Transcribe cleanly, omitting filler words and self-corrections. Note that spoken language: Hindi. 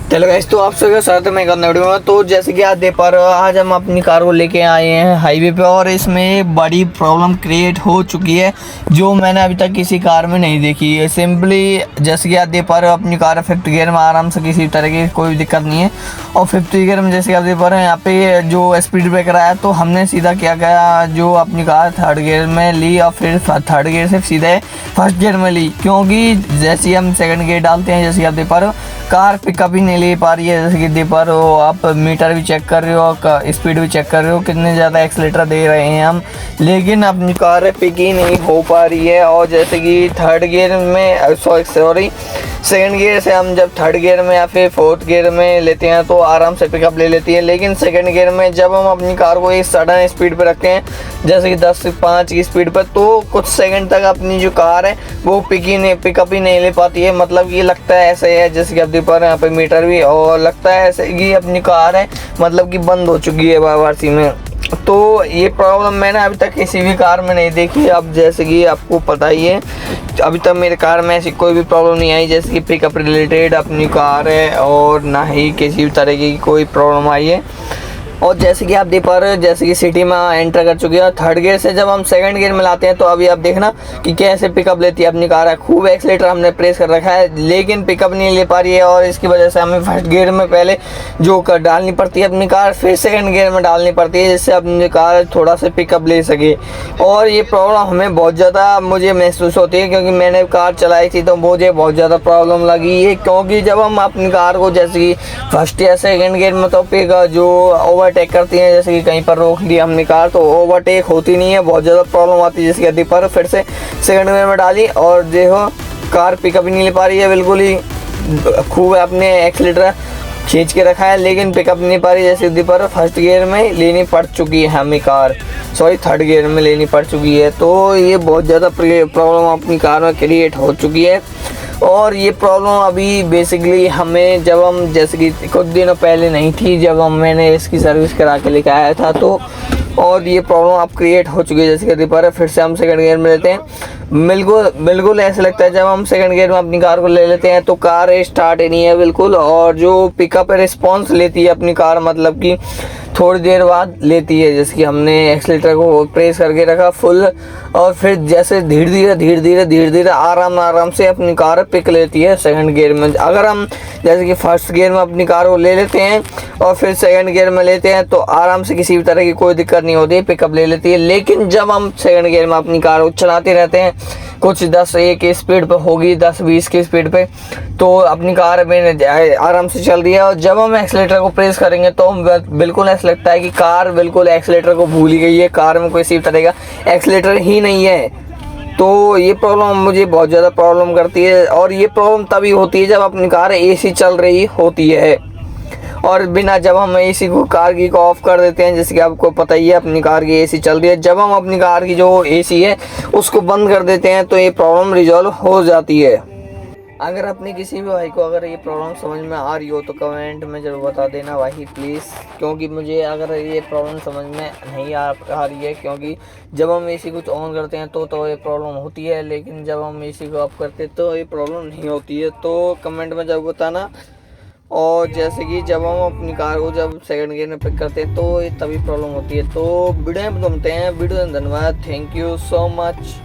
चलो गाइस, तो आप सभी का स्वागत है मैं करने वीडियो में। तो जैसे कि आप देख पा रहे हो, आज हम अपनी कार को लेके आए हैं हाईवे पे और इसमें बड़ी प्रॉब्लम क्रिएट हो चुकी है जो मैंने अभी तक किसी कार में नहीं देखी है। सिंपली जैसे कि आप देख पा रहे हो, अपनी कार फिफ्थ गियर में आराम से किसी तरह की कोई दिक्कत नहीं है। और फिफ्थ गियर में जैसे कि आप देख पा रहे हैं, यहाँ पे जो स्पीड ब्रेकर आया तो हमने सीधा क्या किया, जो अपनी कार थर्ड गियर में ली और फिर थर्ड गियर से सीधे फर्स्ट गियर में ली, क्योंकि जैसे ही हम सेकंड गियर डालते हैं, जैसे कि आप देख पा रहे हो, कार पिकअप ही नहीं ले पा रही है। जैसे कि देख पा रहे हो, आप मीटर भी चेक कर रहे हो, स्पीड भी चेक कर रहे हो, कितने ज़्यादा एक्सीलेटर दे रहे हैं हम, लेकिन अपनी कार पिक ही नहीं हो पा रही है। और जैसे कि थर्ड गियर में सॉरी सेकंड गियर से हम जब थर्ड गियर में या फिर फोर्थ गियर में लेते हैं तो आराम से पिकअप ले लेती है, लेकिन सेकंड गियर में जब हम अपनी कार को एक सडन स्पीड पर रखते हैं, जैसे कि 10 से 5 की स्पीड पर, तो कुछ सेकंड तक अपनी जो कार है वो पिकअप ही नहीं ले पाती है। मतलब ये लगता है ऐसे है, जैसे कि आप देख पा रहे हैं यहाँ पे मीटर भी, और लगता है ऐसे कि अपनी कार है मतलब कि बंद हो चुकी है बार-बार में। तो ये प्रॉब्लम मैंने अभी तक किसी भी कार में नहीं देखी। अब जैसे कि आपको पता ही है, अभी तक मेरे कार में ऐसी कोई भी प्रॉब्लम नहीं आई जैसे कि पिकअप रिलेटेड अपनी कार है, और ना ही किसी भी तरह की कोई प्रॉब्लम आई है। और जैसे कि आप देख पा रहे हो, जैसे कि सिटी में एंटर कर चुकी है, थर्ड गियर से जब हम सेकंड गियर में लाते हैं तो अभी आप देखना कि कैसे पिकअप लेती है अपनी कार है। खूब एक्सीलेटर हमने प्रेस कर रखा है लेकिन पिकअप नहीं ले पा रही है, और इसकी वजह से हमें फर्स्ट गियर में पहले जो डालनी पड़ती है अपनी कार, फिर सेकंड गियर में डालनी पड़ती है, जिससे अपनी कार थोड़ा सा पिकअप ले सके। और ये प्रॉब्लम हमें बहुत ज़्यादा मुझे महसूस होती है, क्योंकि मैंने कार चलाई थी तो मुझे बहुत ज़्यादा प्रॉब्लम लगी है। क्योंकि जब हम अपनी कार को जैसे कि फर्स्ट या सेकंड गियर में तो पिक जो ओवरटेक करती है, जैसे कि कहीं पर रोक लिया हमने कार तो ओवरटेक होती नहीं है, बहुत ज़्यादा प्रॉब्लम आती है। जैसे कि पर फिर से सेकंड गियर में डाली और देखो कार पिकअप ही नहीं ले पा रही है, बिल्कुल ही खूब अपने एक्सीलेटर खींच के रखा है लेकिन पिकअप नहीं पा रही। जैसे पर फर्स्ट गियर में लेनी पड़ चुकी है हमें कार, सॉरी थर्ड गियर में लेनी पड़ चुकी है। तो ये बहुत ज़्यादा प्रॉब्लम अपनी कार में क्रिएट हो चुकी है। और ये प्रॉब्लम अभी बेसिकली हमें जब हम जैसे कि कुछ दिनों पहले नहीं थी, जब मैंने इसकी सर्विस करा के लेके आया था तो, और ये प्रॉब्लम अब क्रिएट हो चुकी है। जैसे कि रिपेयर फिर से हम सेकंड गियर में लेते हैं, बिल्कुल ऐसा लगता है जब हम सेकंड गियर में अपनी कार को ले लेते हैं तो कार स्टार्ट ही नहीं है बिल्कुल, और जो पिकअप रिस्पॉन्स लेती है अपनी कार मतलब कि थोड़ी देर बाद लेती है। जैसे कि हमने एक्सीलेटर को प्रेस करके रखा फुल, और फिर जैसे धीरे धीरे आराम से अपनी कार पिक लेती है सेकंड गियर में। अगर हम जैसे कि फर्स्ट गियर में अपनी कार को ले लेते हैं और फिर सेकंड गियर में लेते हैं तो आराम से किसी भी तरह की कोई दिक्कत नहीं होती है, पिकअप ले लेती है। लेकिन जब हम सेकंड गियर में अपनी कार को चलाते रहते हैं, कुछ 10-1 की स्पीड पे होगी, 10-20 की स्पीड पे, तो अपनी कार में आराम से चल रही है, और जब हम एक्सीलेटर को प्रेस करेंगे तो बिल्कुल ऐसा लगता है कि कार बिल्कुल एक्सीलेटर को भूल ही गई है, कार में कोई किसी तरह का एक्सीलेटर ही नहीं है। तो ये प्रॉब्लम मुझे बहुत ज़्यादा प्रॉब्लम करती है, और ये प्रॉब्लम तभी होती है जब अपनी कार एसी चल रही होती है, और बिना जब हम एसी को कार की को ऑफ कर देते हैं, जैसे कि आपको पता ही है अपनी कार की एसी चल रही है, जब हम अपनी कार की जो एसी है उसको बंद कर देते हैं तो ये प्रॉब्लम रिजॉल्व हो जाती है। अगर अपने किसी भी भाई को अगर ये प्रॉब्लम समझ में आ रही हो तो कमेंट में ज़रूर बता देना भाई प्लीज़, क्योंकि मुझे अगर ये प्रॉब्लम समझ में नहीं आ रही है, क्योंकि जब हम एसी कुछ ऑन करते हैं तो ये प्रॉब्लम होती है, लेकिन जब हम एसी को ऑफ करते हैं तो ये प्रॉब्लम नहीं होती है। तो कमेंट में ज़रूर बताना। और जैसे कि जब हम अपनी कार को जब सेकंड गियर में पिक करते हैं तो ये तभी प्रॉब्लम होती है। तो वीडियो में मिलते हैं, वीडियो धन्यवाद, थैंक यू सो मच।